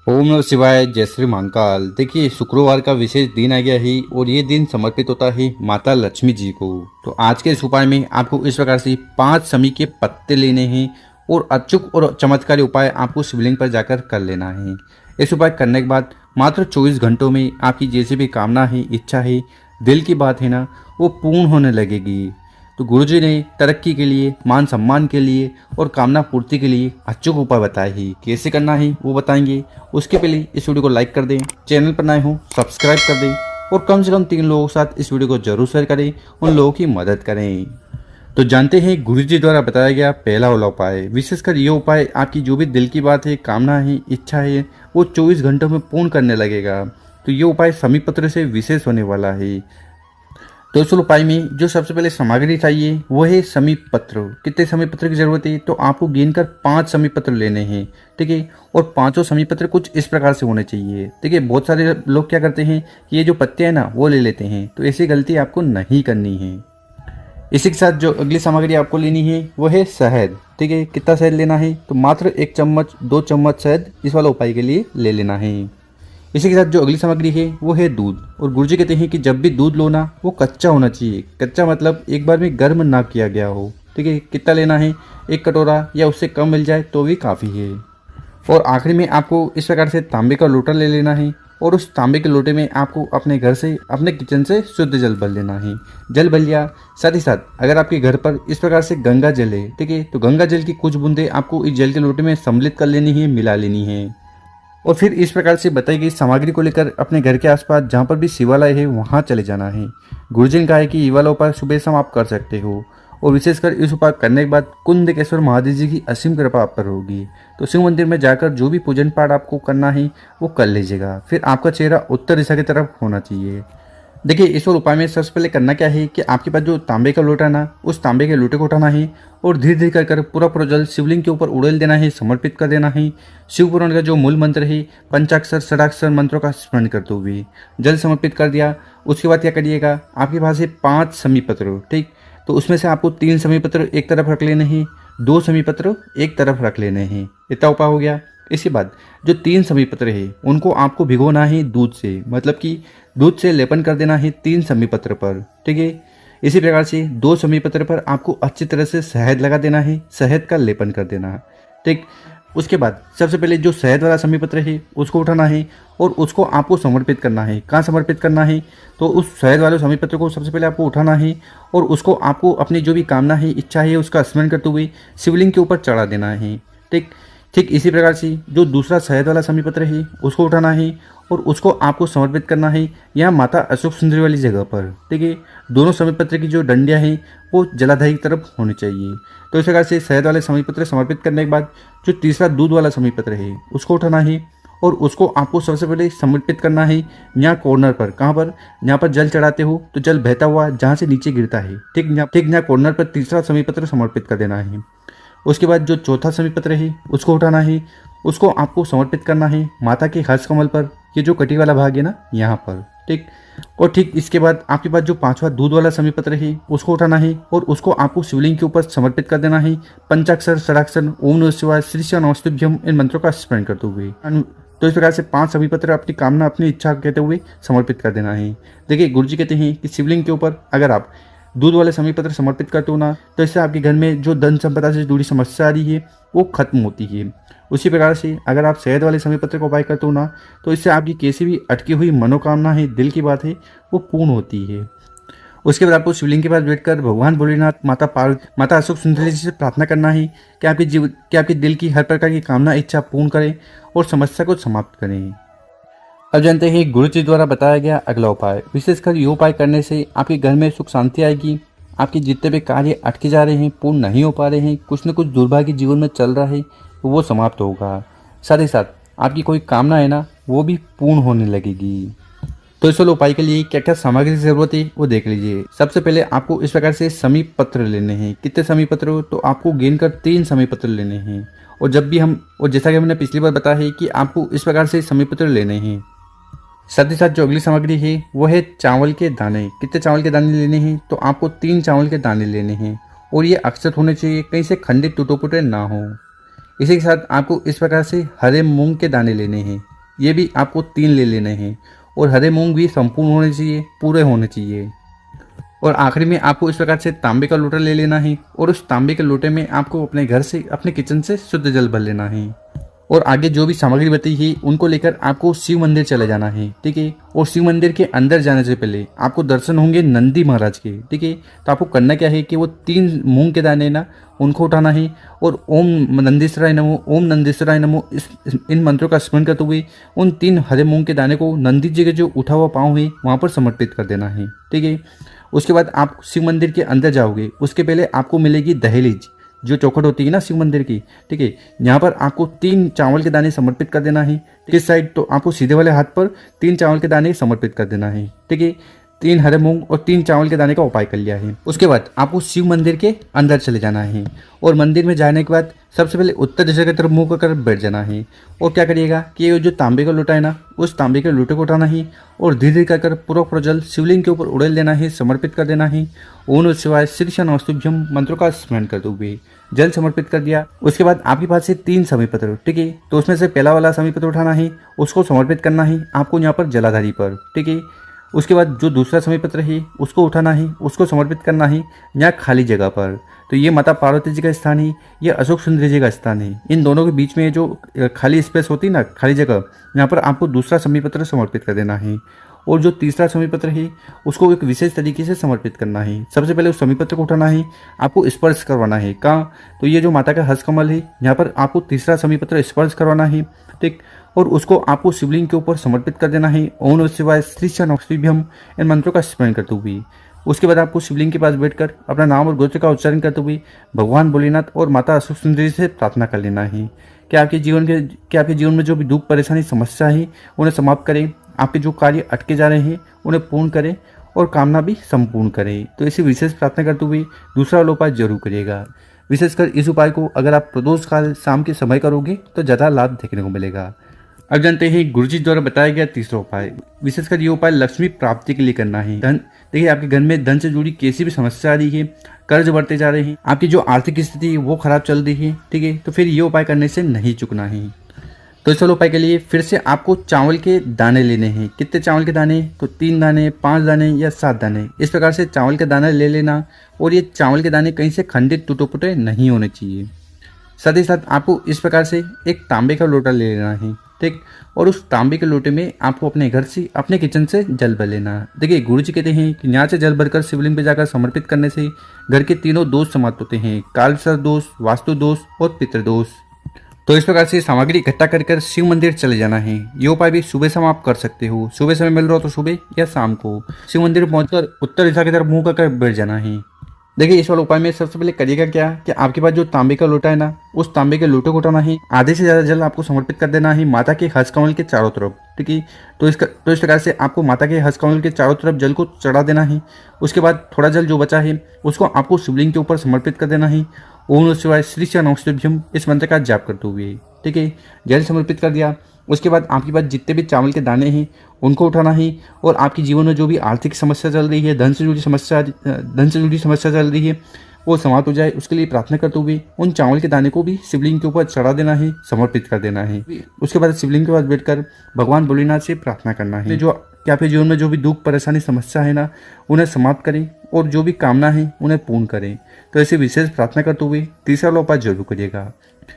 ओम नमः शिवाय। जय श्री महाकाल। देखिए, शुक्रवार का विशेष दिन आ गया है और ये दिन समर्पित होता है माता लक्ष्मी जी को। तो आज के इस उपाय में आपको इस प्रकार से 5 समी के पत्ते लेने हैं और अचूक और चमत्कारी उपाय आपको शिवलिंग पर जाकर कर लेना है। इस उपाय करने के बाद मात्र 24 घंटों में आपकी जैसी भी कामना है, इच्छा है, दिल की बात है ना, वो पूर्ण होने लगेगी। तो गुरुजी ने तरक्की के लिए, मान सम्मान के लिए और कामना पूर्ति के लिए अचूक उपाय बताए हैं। कैसे करना है वो बताएंगे। उसके पहले इस वीडियो को लाइक कर दें, चैनल पर नए हो सब्सक्राइब कर दें और कम से कम 3 लोगों के साथ इस वीडियो को जरूर शेयर करें, उन लोगों की मदद करें। तो जानते हैं गुरुजी द्वारा बताया गया पहला वाला उपाय। विशेषकर ये उपाय आपकी जो भी दिल की बात है, कामना है, इच्छा है, वो 24 घंटों में पूर्ण करने लगेगा। तो ये उपाय समी पत्र से विशेष होने वाला है। तो इस उपाय में जो सबसे पहले सामग्री चाहिए वो है समी पत्र। कितने समी पत्र की जरूरत है? तो आपको गिन कर 5 समी पत्र लेने हैं, ठीक है। और पांचों समी पत्र कुछ इस प्रकार से होने चाहिए। देखिए, बहुत सारे लोग क्या करते हैं कि ये जो पत्ते हैं ना वो ले लेते हैं, तो ऐसी गलती आपको नहीं करनी है। इसी के साथ जो अगली सामग्री आपको लेनी है वो है शहद, ठीक है। कितना शहद लेना है? तो मात्र 1 चम्मच 2 चम्मच शहद इस वाला उपाय के लिए ले लेना है। इसी के साथ जो अगली सामग्री है वो है दूध। और गुरुजी कहते हैं कि जब भी दूध लो ना, वो कच्चा होना चाहिए। कच्चा मतलब एक बार में गर्म ना किया गया हो, ठीक है। कितना लेना है? 1 कटोरा या उससे कम मिल जाए तो भी काफ़ी है। और आखिरी में आपको इस प्रकार से तांबे का लोटा ले लेना है और उस तांबे के लोटे में आपको अपने घर से, अपने किचन से शुद्ध जल भर लेना है। जल भर लिया, साथ ही साथ अगर आपके घर पर इस प्रकार से गंगा जल है, ठीक है, तो गंगा जल की कुछ बूंदे आपको इस जल के लोटे में सम्मिलित कर लेनी है, मिला लेनी है। और फिर इस प्रकार से बताई गई सामग्री को लेकर अपने घर के आसपास जहाँ पर भी शिवालय है वहाँ चले जाना है। गुरुजी ने कहा है कि ये वाला उपाय सुबह शाम आप कर सकते हो। और विशेषकर इस उपाय करने के बाद कुंदकेश्वर महादेव जी की असीम कृपा आप पर होगी। तो शिव मंदिर में जाकर जो भी पूजन पाठ आपको करना है वो कर लीजिएगा। फिर आपका चेहरा उत्तर दिशा की तरफ होना चाहिए। देखिए, इस और उपाय में सबसे पहले करना क्या है कि आपके पास जो तांबे का लोटा ना, उस तांबे के लोटे को उठाना है और धीरे धीरे कर कर पूरा पूरा जल शिवलिंग के ऊपर उड़ेल देना है, समर्पित कर देना है। शिव पुराण का जो मूल मंत्र है, पंचाक्षर षडाक्षर मंत्रों का स्मरण करते हुए जल समर्पित कर दिया। उसके बाद क्या करिएगा, आपके पास है 5 समी पत्र, ठीक। तो उसमें से आपको 3 समी पत्र एक तरफ रख लेने हैं, 2 समी पत्र एक तरफ रख लेने हैं। इतना उपाय हो गया। इसके बाद जो 3 समी पत्र है उनको आपको भिगोना है दूध से, मतलब कि दूध से लेपन कर देना है 3 समी पत्र पर, ठीक है। इसी प्रकार से 2 समी पत्र पर आपको अच्छी तरह से शहद लगा देना है, शहद का लेपन कर देना है, ठीक। उसके बाद सबसे पहले जो शहद वाला समी पत्र है उसको उठाना है और उसको आपको समर्पित करना है। कहाँ समर्पित करना है? तो उस शहद वाले समी पत्र को सबसे पहले आपको उठाना है और उसको आपको अपनी जो भी कामना है, इच्छा है, उसका स्मरण करते हुए शिवलिंग के ऊपर चढ़ा देना है, ठीक। ठीक इसी प्रकार से जो दूसरा शहद वाला समी पत्र है उसको उठाना है और उसको आपको समर्पित करना है यहाँ माता अशोक सुंदरी वाली जगह पर, ठीक है। दोनों समी पत्र की जो डंडियाँ हैं वो जलाधारी की तरफ होनी चाहिए। तो इस प्रकार से शहद वाले समी पत्र समर्पित करने के बाद जो तीसरा दूध वाला समी पत्र है उसको उठाना है और उसको आपको सबसे पहले समर्पित करना है यहाँ कॉर्नर पर। कहाँ पर? जहाँ पर जल चढ़ाते हो तो जल बहता हुआ जहाँ से नीचे गिरता है, ठीक यहाँ कॉर्नर पर तीसरा समी पत्र समर्पित कर देना है। उसके बाद जो चौथा समी पत्र है उसको उठाना है, उसको आपको समर्पित करना है माता के हर्ष कमल पर, ये जो कटी वाला भाग है ना यहाँ पर, ठीक। और ठीक इसके बाद आपके पास जो 5वां दूध वाला समी पत्र है उसको उठाना है और उसको आपको शिवलिंग के ऊपर समर्पित कर देना है। पंचाक्षर षडाक्षर ओम नमः शिवाय श्री श्याम नमस्तुभ्यम इन मंत्रों का स्मरण करते हुए। तो इस प्रकार से 5 समी पत्र अपनी कामना, अपनी इच्छा कहते हुए समर्पित कर देना है। देखिए, गुरुजी कहते हैं कि शिवलिंग के ऊपर अगर आप दूध वाले समी पत्र समर्पित करते हो ना, तो इससे आपके घर में जो धन संपदा से जुड़ी समस्या आ रही है वो खत्म होती है। उसी प्रकार से अगर आप शहद वाले समी पत्र का उपाय करते हो ना, तो इससे आपकी कैसी भी अटकी हुई मनोकामना है, दिल की बात है, वो पूर्ण होती है। उसके बाद आपको शिवलिंग के पास बैठकर भगवान भोलेनाथ, माता अशोक सुंदरी जी से प्रार्थना करना है कि आपके दिल की हर प्रकार की कामना, इच्छा पूर्ण करें और समस्या को समाप्त करें। अब जानते हैं गुरुजी द्वारा बताया गया अगला उपाय। विशेषकर ये उपाय करने से आपके घर में सुख शांति आएगी। आपके जितने भी कार्य अटके जा रहे हैं, पूर्ण नहीं हो पा रहे हैं, कुछ न कुछ दुर्भाग्य जीवन में चल रहा है, तो वो समाप्त होगा। साथ ही साथ आपकी कोई कामना है ना, वो भी पूर्ण होने लगेगी। तो इस वाले उपाय के लिए क्या क्या सामग्री की जरूरत है वो देख लीजिए। सबसे पहले आपको इस प्रकार से समी पत्र लेने हैं। कितने समी पत्र हो? तो आपको गिनकर 3 समी पत्र लेने हैं। और जैसा कि हमने पिछली बार बताया है कि आपको इस प्रकार से समी पत्र लेने हैं। साथ ही साथ जो अगली सामग्री है वो है चावल के दाने। कितने चावल के दाने लेने हैं? तो आपको 3 चावल के दाने लेने हैं और ये अक्षत होने चाहिए, कहीं से खंडित टूटे फूटे ना हो। इसी के साथ आपको इस प्रकार से हरे मूंग के दाने लेने हैं। ये भी आपको 3 ले लेने हैं। और हरे मूंग भी संपूर्ण होने चाहिए, पूरे होने चाहिए। और आखिरी में आपको इस प्रकार से तांबे का लोटा ले लेना है और उस तांबे के लोटे में आपको अपने घर से, अपने किचन से शुद्ध जल भर लेना है। और आगे जो भी सामग्री बताई है उनको लेकर आपको शिव मंदिर चले जाना है, ठीक है। और शिव मंदिर के अंदर जाने से पहले आपको दर्शन होंगे नंदी महाराज के, ठीक है। तो आपको करना क्या है कि वो 3 मूंग के दाने ना उनको उठाना है और ओम नंदीश्वराय नमो, ओम नंदीश्वराय नमो इन मंत्रों का स्मरण करते हुए उन 3 हरे मूंग के दाने को नंदी जी के जो उठा हुआ पाँव है वहाँ पर समर्पित कर देना है, ठीक है। उसके बाद आप शिव मंदिर के अंदर जाओगे, उसके पहले आपको मिलेगी दहलीज, जो चौखट होती है ना शिव मंदिर की, ठीक है। यहाँ पर आपको 3 चावल के दाने समर्पित कर देना है। किस साइड? तो आपको सीधे वाले हाथ पर 3 चावल के दाने समर्पित कर देना है, ठीक है। 3 हरे मूंग और 3 चावल के दाने का उपाय कर लिया है। उसके बाद आपको शिव मंदिर के अंदर चले जाना है और मंदिर में जाने के बाद सबसे पहले उत्तर दिशा की तरफ मुंह कर बैठ जाना है। और क्या करिएगा कि ये जो तांबे का लोटा है ना, उस तांबे के लोटे को उठाना है और धीरे धीरे कर पूरा जल शिवलिंग के ऊपर उड़ेल देना है, समर्पित कर देना है। ओम नमः शिवाय श्री नमस्तुभ्यम मंत्रों का स्मरण करते हुए जल समर्पित कर दिया। उसके बाद आपके पास से 3 समी पत्र, ठीक है। तो उसमें से पहला वाला समी पत्र उठाना है, उसको समर्पित करना है आपको यहाँ पर जलाधारी पर, ठीक है। उसके बाद जो दूसरा समी पत्र है उसको उठाना है, उसको समर्पित करना है यहाँ खाली जगह पर। तो ये माता पार्वती जी का स्थान है, ये अशोक सुंदर जी का स्थान है। इन दोनों के बीच में जो खाली स्पेस होती है ना, खाली जगह, यहाँ पर आपको दूसरा समी पत्र समर्पित कर देना है। और जो तीसरा समी पत्र है उसको एक विशेष तरीके से समर्पित करना है। सबसे पहले उस समी पत्र को उठाना है, आपको स्पर्श करवाना है। कहाँ? तो ये जो माता का हस्त कमल है यहाँ पर आपको तीसरा समी पत्र स्पर्श करवाना है, ठीक। और उसको आपको शिवलिंग के ऊपर समर्पित कर देना है। ओम नमः शिवाय श्री नमस्तुभ्यम इन मंत्रों का स्मरण करते हुए। उसके बाद आपको शिवलिंग के पास बैठकर अपना नाम और गोत्र का उच्चारण करते हुए भगवान भोलेनाथ और माता अशोक सुंदरी से प्रार्थना कर लेना है कि आपके जीवन में जो भी दुख परेशानी समस्या है उन्हें समाप्त करें, आपके जो कार्य अटके जा रहे हैं उन्हें पूर्ण करें और कामना भी संपूर्ण करें। तो ऐसी विशेष प्रार्थना करते हुए दूसरा वाला उपाय जरूर करिएगा। विशेषकर इस उपाय को अगर आप प्रदोष काल शाम के समय करोगे तो ज़्यादा लाभ देखने को मिलेगा। अब जानते हैं गुरुजी द्वारा बताया गया तीसरा उपाय। विशेषकर ये उपाय लक्ष्मी प्राप्ति के लिए करना है। धन, देखिए आपके घर में धन से जुड़ी कैसी भी समस्या आ रही है, कर्ज बढ़ते जा रहे हैं, आपकी जो आर्थिक स्थिति है वो खराब चल रही है, ठीक है। तो फिर ये उपाय करने से नहीं चुकना है। तो इस वाले उपाय के लिए फिर से आपको चावल के दाने लेने हैं। कितने चावल के दाने? तो 3 दाने, 5 दाने या 7 दाने, इस प्रकार से चावल के दाने ले लेना। और ये चावल के दाने कहीं से खंडित टूटे फूटे नहीं होने चाहिए। साथ ही साथ आपको इस प्रकार से एक तांबे का लोटा ले लेना है, ठीक। और उस तांबे के लोटे में आपको अपने घर से, अपने किचन से जल भर लेना है। देखिए गुरु जी कहते हैं कि यहाँ से जल भरकर शिवलिंग पे जाकर समर्पित करने से घर के तीनों दोष समाप्त होते हैं, कालसर्प दोष, वास्तु दोष और पितृदोष। तो इस प्रकार से सामग्री इकट्ठा कर शिव मंदिर चले जाना है। ये उपाय भी सुबह शाम आप कर सकते हो। सुबह समय मिल रहा हो तो सुबह या शाम को शिव मंदिर पहुंचकर उत्तर दिशा की तरफ मुंह कर बैठ जाना है। देखिए इस वाले उपाय में सबसे पहले करिएगा क्या कि आपके पास जो तांबे का लोटा है ना, उस तांबे के लोटे को उठाना है। आधे से ज़्यादा जल आपको समर्पित कर देना है माता के हस्त कमल के चारों तरफ, ठीक है। तो इस प्रकार से आपको माता के हस्त कमल के चारों तरफ जल को चढ़ा देना है। उसके बाद थोड़ा जल जो बचा है उसको आपको शिवलिंग के ऊपर समर्पित कर देना है। ओम नमः शिवाय श्री नमस्तुभ्यम इस मंत्र का जाप करते हुए, ठीक है। जल समर्पित कर दिया। उसके बाद आपके पास जितने भी चावल के दाने हैं उनको उठाना है और आपके जीवन में जो भी आर्थिक समस्या चल रही है, धन से जुड़ी समस्या चल रही है, वो समाप्त हो जाए उसके लिए प्रार्थना करते हुए उन चावल के दाने को भी शिवलिंग के ऊपर चढ़ा देना है, समर्पित कर देना है। उसके बाद शिवलिंग के पास बैठकर भगवान भोलेनाथ से प्रार्थना करना है जो कि आपके जीवन में जो भी दुख परेशानी समस्या है ना उन्हें समाप्त करें और जो भी कामना है उन्हें पूर्ण करें। तो ऐसे विशेष प्रार्थना करते हुए तीसरा वाला उपाय जरूर करिएगा।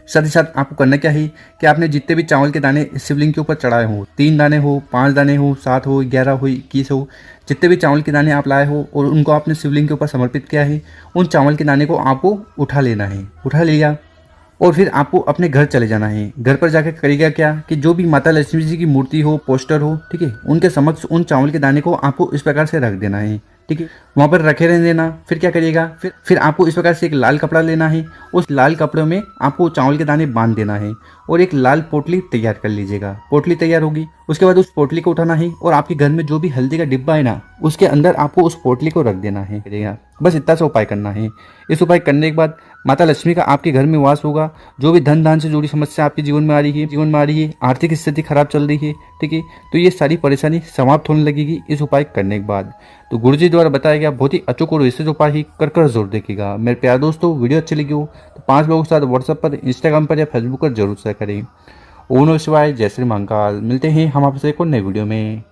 साथ ही साथ आपको करना क्या है कि आपने जितने भी चावल के दाने शिवलिंग के ऊपर चढ़ाए हो, 3 दाने हो, 5 दाने हो, 7 हो, 11 हो, 21 हो, जितने भी चावल के दाने आप लाए हो और उनको आपने शिवलिंग के ऊपर समर्पित किया है, उन चावल के दाने को आपको उठा लेना है। उठा लिया और फिर आपको अपने घर चले जाना है। घर पर जाकर करिएगा क्या कि जो भी माता लक्ष्मी जी की मूर्ति हो, पोस्टर हो, ठीक है, उनके समक्ष उन चावल के दाने को आपको इस प्रकार से रख देना है, ठीक है। वहाँ पर रखे रहने देना। फिर क्या करिएगा, फिर आपको इस प्रकार से एक लाल कपड़ा लेना है। उस लाल कपड़े में आपको चावल के दाने बांध देना है और एक लाल पोटली तैयार कर लीजिएगा। पोटली तैयार होगी, उसके बाद उस पोटली को उठाना है और आपके घर में जो भी हल्दी का डिब्बा है ना, उसके अंदर आपको उस पोटली को रख देना है। बस इतना सा उपाय करना है। इस उपाय करने के बाद माता लक्ष्मी का आपके घर में वास होगा। जो भी धन दान से जुड़ी समस्या आपके जीवन में आ रही है, आर्थिक स्थिति खराब चल रही है, ठीक है, तो ये सारी परेशानी समाप्त होने लगेगी इस उपाय करने के बाद। तो गुरुजी द्वारा बताया गया बहुत ही अचूक और विशेष उपाय ही कर जरूर देखिएगा। मेरे प्यारे दोस्तों, वीडियो अच्छी लगी हो तो 5 लोगों के साथ व्हाट्सएप पर, इंस्टाग्राम पर या फेसबुक पर जरूर शेयर करें। ओम नमः शिवाय, जय श्री महाकाल। मिलते हैं हम आपसे एक और नई वीडियो में।